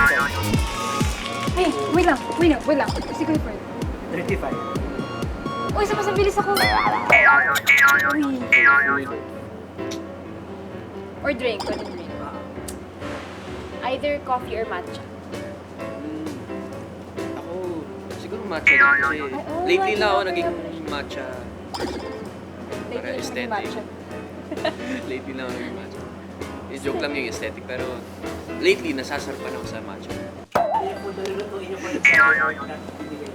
Hey, wait lang. Kasi ko yung 35. Uy, sa bilis ako. Uy. Or drink, pwede drink. Either coffee or matcha. Ako, siguro matcha din kasi lately lang ako naging matcha. Lately Para lang aesthetic. matcha. Lately lang ako naging matcha. Joke lang yung aesthetic pero lately nasasarpan ako sa matcha. Kaya po nalulutuin yung pag-ibigay.